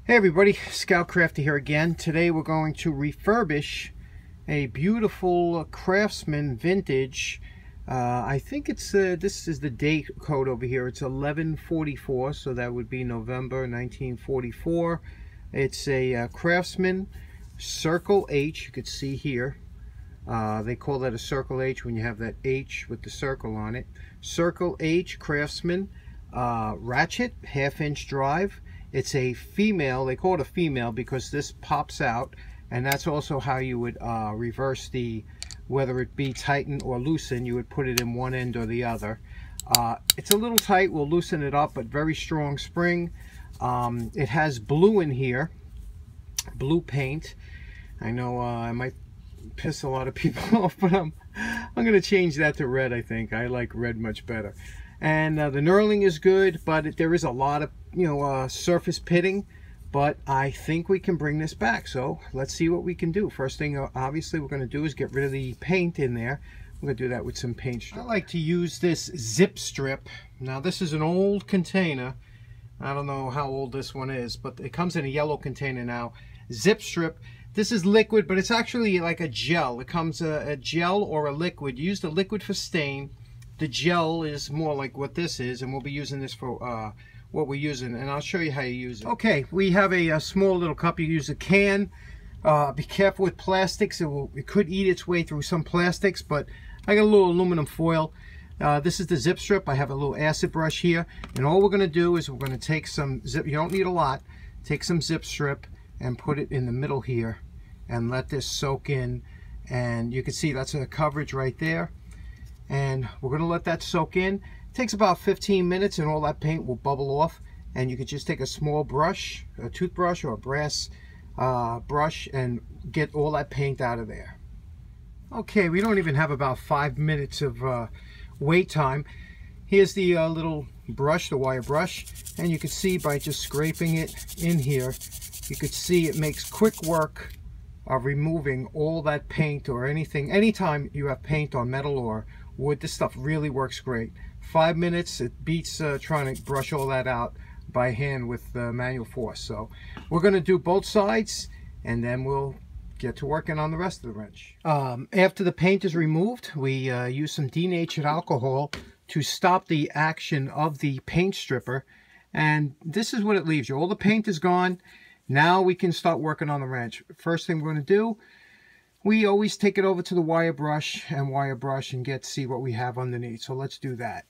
Hey everybody, Scout Crafty here again. Today we're going to refurbish a beautiful Craftsman vintage. I think it's this is the date code over here. It's 1144, so that would be November 1944. It's a Craftsman Circle H. You could see here. They call that a Circle H when you have that H with the circle on it. Circle H Craftsman ratchet, 1/2-inch drive. It's a female. They call it a female because this pops out, and that's also how you would reverse the, whether it be tighten or loosen, you would put it in one end or the other. It's a little tight. We'll loosen it up, but very strong spring. It has blue in here, blue paint. I know I might piss a lot of people off, but I'm going to change that to red. I think I like red much better. And the knurling is good, but there is a lot of surface pitting, but I think we can bring this back. So let's see what we can do. First thing obviously we're going to do is get rid of the paint in there. We're going to do that with some paint strip. I like to use this zip strip. Now this is an old container. I don't know how old this one is, but it comes in a yellow container now. Zip strip. This is liquid, but it's actually like a gel. It comes a gel or a liquid. You use the liquid for stain. The gel is more like what this is, and we'll be using this for what we're using, and I'll show you how you use it. Okay, we have a small little cup. You use a can. Be careful with plastics. It could eat its way through some plastics, but I got a little aluminum foil. This is the zip strip. I have a little acid brush here, and all we're going to do is we're going to take some zip. You don't need a lot. Take some zip strip and put it in the middle here, and let this soak in. And you can see that's a coverage right there. And we're going to let that soak in. It takes about 15 minutes and all that paint will bubble off, and you can just take a small brush, a toothbrush or a brass brush, and get all that paint out of there. Okay, we don't even have about 5 minutes of wait time. Here's the little brush, the wire brush, and you can see by just scraping it in here, you could see it makes quick work of removing all that paint or anything. Anytime you have paint on metal or wood, this stuff really works great. 5 minutes, it beats trying to brush all that out by hand with manual force. So we're going to do both sides, and then we'll get to working on the rest of the wrench. After the paint is removed, we use some denatured alcohol to stop the action of the paint stripper, and this is what it leaves you. All the paint is gone. Now we can start working on the wrench. First thing we're going to do, we always take it over to the wire brush and see what we have underneath. So let's do that.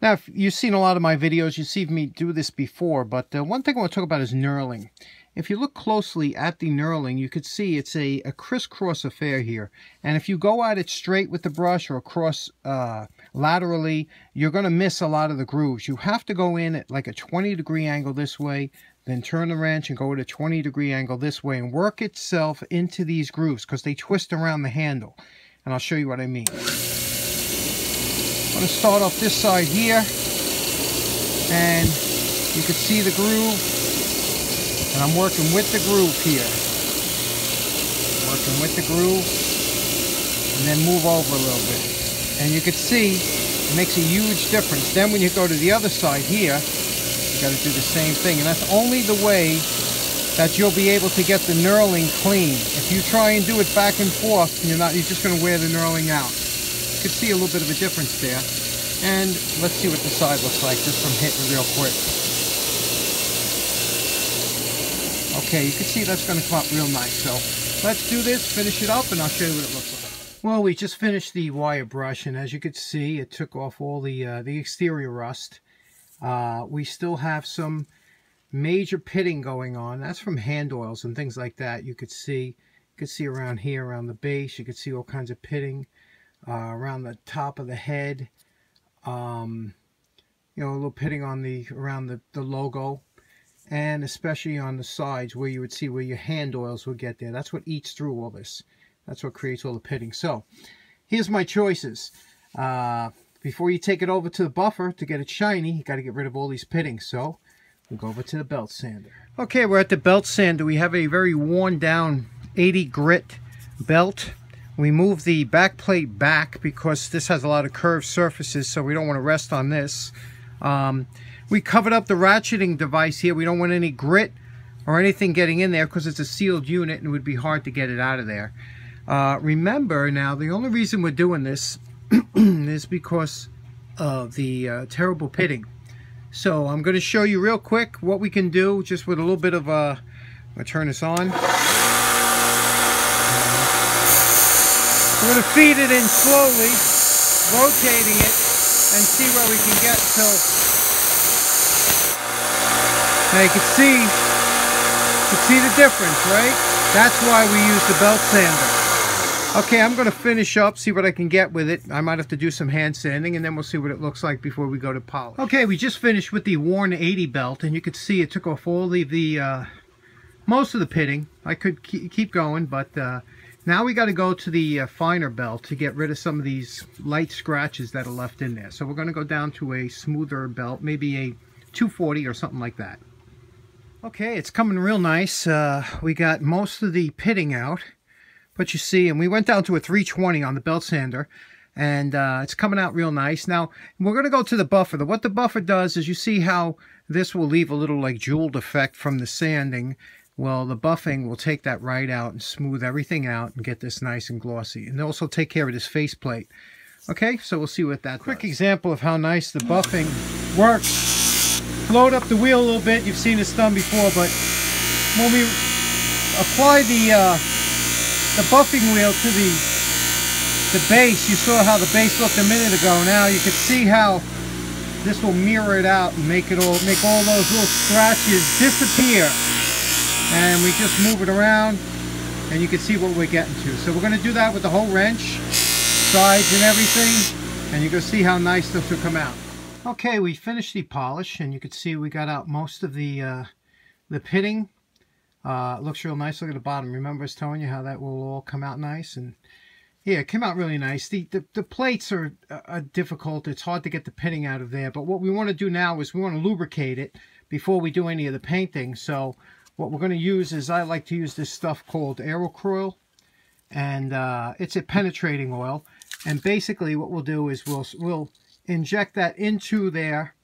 Now, if you've seen a lot of my videos, you've seen me do this before, but one thing I want to talk about is knurling. If you look closely at the knurling, you could see it's a crisscross affair here. And if you go at it straight with the brush or across laterally, you're going to miss a lot of the grooves. You have to go in at like a 20-degree angle this way, then turn the wrench and go at a 20-degree angle this way and work itself into these grooves because they twist around the handle. And I'll show you what I mean. I'm going to start off this side here, and you can see the groove, and I'm working with the groove here. Working with the groove, and then move over a little bit. And you can see it makes a huge difference. Then when you go to the other side here, you got to do the same thing, and that's only the way that you'll be able to get the knurling clean. If you try and do it back and forth, you're just going to wear the knurling out. You can see a little bit of a difference there. And let's see what the side looks like just from hitting real quick. Okay, you can see that's going to come up real nice. So let's do this, finish it up, and I'll show you what it looks like. Well, we just finished the wire brush, and as you can see, it took off all the exterior rust. We still have some major pitting going on. That's from hand oils and things like that. You could see around here, around the base. You could see all kinds of pitting around the top of the head. A little pitting on around the logo, and especially on the sides where you would see where your hand oils would get there. That's what eats through all this. That's what creates all the pitting. So here's my choices. Before you take it over to the buffer to get it shiny, you got to get rid of all these pittings. So we'll go over to the belt sander. Okay, we're at the belt sander. We have a very worn down 80 grit belt. We move the back plate back because this has a lot of curved surfaces, so we don't want to rest on this. We covered up the ratcheting device here. We don't want any grit or anything getting in there because it's a sealed unit and it would be hard to get it out of there. Remember now, the only reason we're doing this is because of the terrible pitting. So I'm going to show you real quick what we can do just with a little bit of I'm going to turn this on. We're going to feed it in slowly, rotating it, and see where we can get till. Now you can see the difference, right? That's why we use the belt sander. Okay, I'm going to finish up, see what I can get with it. I might have to do some hand sanding, and then we'll see what it looks like before we go to polish. Okay, we just finished with the Warn 80 belt, and you can see it took off all the most of the pitting. I could keep going, but now we got to go to the finer belt to get rid of some of these light scratches that are left in there. So we're going to go down to a smoother belt, maybe a 240 or something like that. Okay, it's coming real nice. We got most of the pitting out, but you see, and we went down to a 320 on the belt sander, and it's coming out real nice. Now, we're going to go to the buffer. What the buffer does is, you see how this will leave a little like jeweled effect from the sanding. Well, the buffing will take that right out and smooth everything out and get this nice and glossy. And also take care of this faceplate. Okay, so we'll see what that does. Quick example of how nice the buffing works. Load up the wheel a little bit. You've seen this done before, but when we apply the buffing wheel to the base, you saw how the base looked a minute ago. Now you can see how this will mirror it out and make all those little scratches disappear. And we just move it around, and you can see what we're getting to. So we're going to do that with the whole wrench, sides and everything, and you can see how nice this will come out. Okay, we finished the polish, and you can see we got out most of the pitting. It looks real nice. Look at the bottom. Remember I was telling you how that will all come out nice? And yeah, it came out really nice. The plates are difficult. It's hard to get the pitting out of there. But what we want to do now is we want to lubricate it before we do any of the painting. So what we're going to use is, I like to use this stuff called Aerocroil. And it's a penetrating oil. And basically what we'll do is we'll inject that into there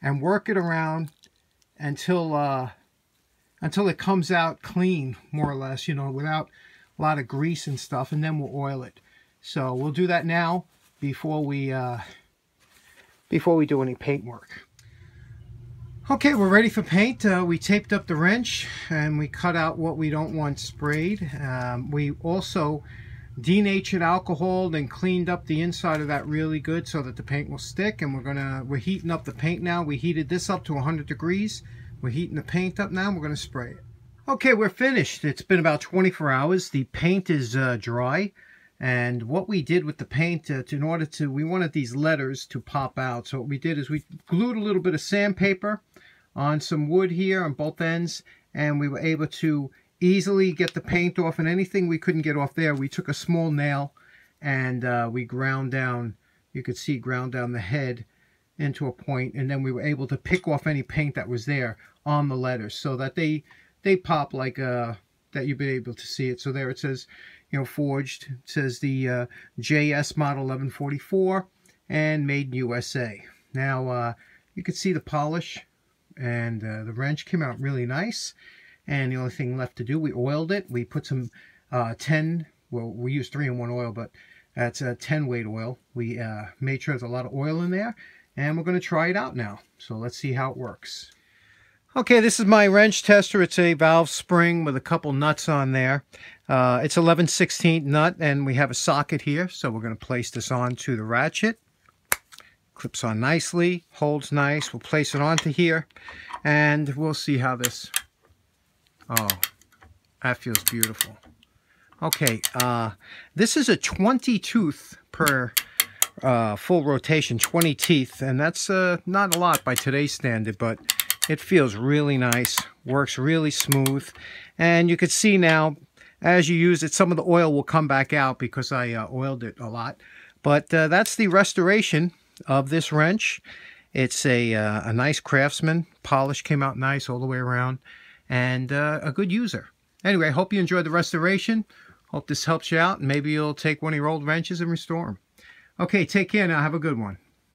and work it around until it comes out clean, more or less, you know, without a lot of grease and stuff, and then we'll oil it. So we'll do that now before we do any paint work. Okay, we're ready for paint. We taped up the wrench and we cut out what we don't want sprayed. We also denatured alcohol and cleaned up the inside of that really good so that the paint will stick. And we're heating up the paint now. We heated this up to 100 degrees. We're heating the paint up now, and we're going to spray it. Okay, we're finished. It's been about 24 hours. The paint is dry. And what we did with the paint, we wanted these letters to pop out. So what we did is we glued a little bit of sandpaper on some wood here on both ends. And we were able to easily get the paint off. And anything we couldn't get off there, we took a small nail and we ground down, you could see, ground down the head into a point, and then we were able to pick off any paint that was there on the letters so that they pop like that you'll be able to see it. So there it says, you know, forged. It says the JS model 1144 and made in USA. Now you can see the polish, and the wrench came out really nice. And the only thing left to do, we oiled it. We put some 10, well, we used 3-in-1 oil, but that's a 10 weight oil. We made sure there's a lot of oil in there. And we're going to try it out now. So let's see how it works. Okay, this is my wrench tester. It's a valve spring with a couple nuts on there. It's 11/16 nut, and we have a socket here. So we're going to place this onto the ratchet. Clips on nicely, holds nice. We'll place it onto here, and we'll see how this... Oh, that feels beautiful. Okay, this is a 20 tooth per... full rotation, 20 teeth, and that's not a lot by today's standard, but it feels really nice, works really smooth. And you can see now, as you use it, some of the oil will come back out because I oiled it a lot. But that's the restoration of this wrench. It's a nice Craftsman. Polish came out nice all the way around, and a good user. Anyway, I hope you enjoyed the restoration. Hope this helps you out, and maybe you'll take one of your old wrenches and restore them. Okay, take care now. Have a good one.